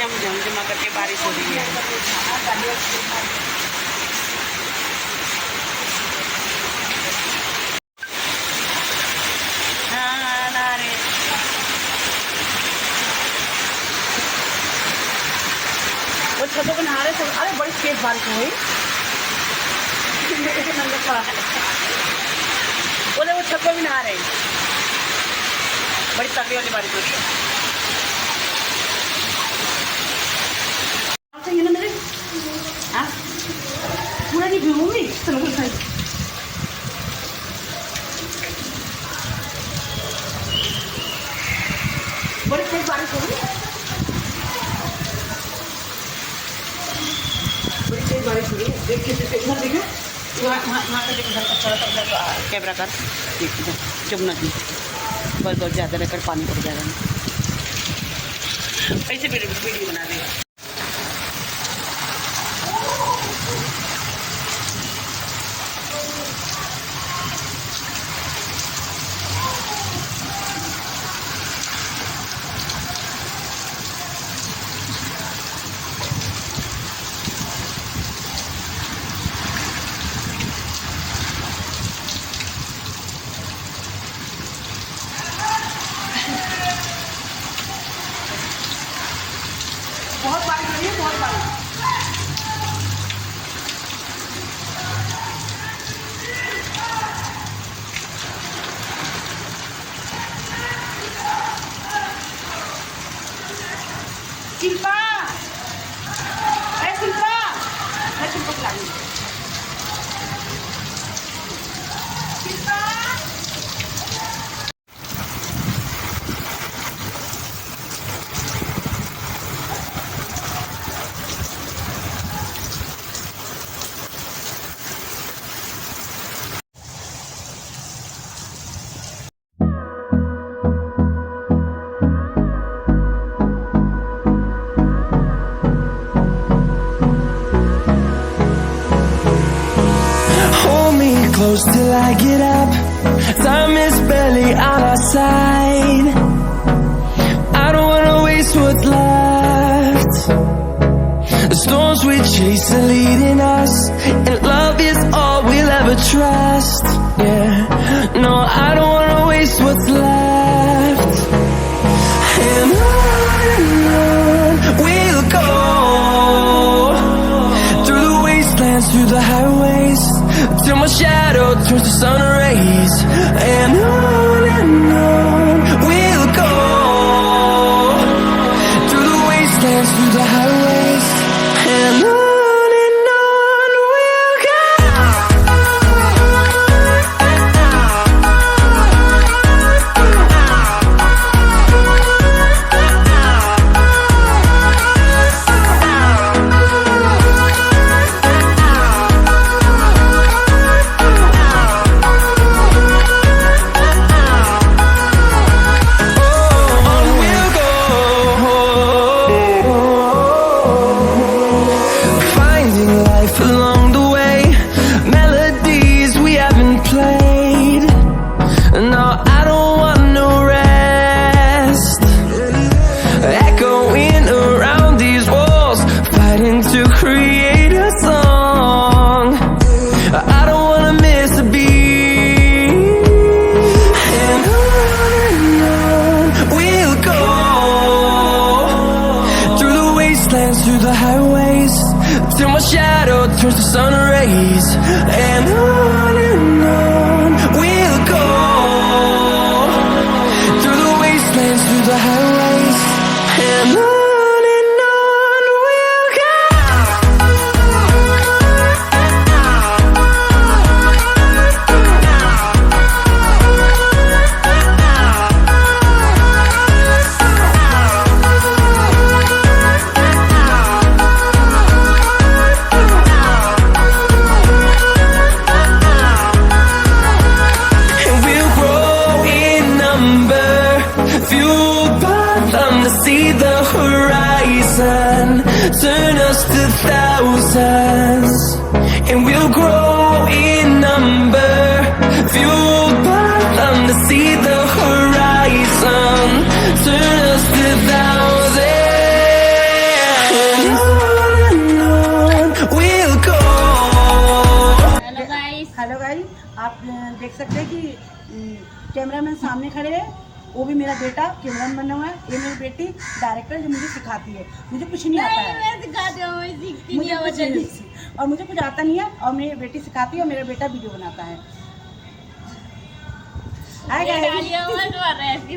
झमझमा करके बारिश हो रही है। हाँ ना रे वो छतों पे नहा रहे थे। अरे बड़ी तेज बारिश हो गई। बोले वो छत पे भी नहा रहे हैं। बड़ी तगड़ी वाली बारिश हो रही है। चाहिए ना मेरे हाँ पूरा नहीं भिगूंगी। चलो बोल सही बड़ी तेज बारिश हो रही है। बड़ी तेज बारिश हो रही है। देख के इधर देखो वहाँ का देखो अच्छा कैमरा कर चुपना की बहुत ज़्यादा लेकर पानी पड़ जाएगा। ऐसे वीडियो बना देगा। बहुत बारिश हो रही है। बहुत बारिश शिल्पा शिल्पा मैं शिल्पा खिला दूँगी। Shilpa close till I get up. Time is barely on our side. I don't wanna waste what's left. The storms we chase are leading us, and love is all we'll ever trust. Yeah, no, I don't wanna waste what's left. And on we'll go, through the wastelands, through the highways, till my shadow turns to sun rays. And on we'll go, through the wastelands, through the highways. And on we'll go. Along the way, melodies we haven't played. No, I don't want no rest. Echoing around these walls, fighting to create a song. I don't wanna miss a beat. And on we'll go, through the wastelands, through the highways, till my shadow turns to sun rays. And on we'll go, through the wastelands, through the highways. And on we'll go. See the horizon, turn us to thousands, and we'll grow in number, fueled by them to see the horizon, turn us to thousands. देख सकते हैं कि cameraman सामने खड़े हैं, वो भी मेरा बेटा कैमरामैन बना हुआ है, ये मेरी बेटी डायरेक्टर जो मुझे सिखाती है। मुझे कुछ नहीं आता है, मैं सिखाती हूँ, मैं सीखती मुझे नहीं हूँ कुछ नहीं, और मुझे कुछ आता नहीं है, और मेरी बेटी सिखाती है और मेरा बेटा वीडियो बनाता है। Hi guys. डालियाँ मत मार रहे हैं।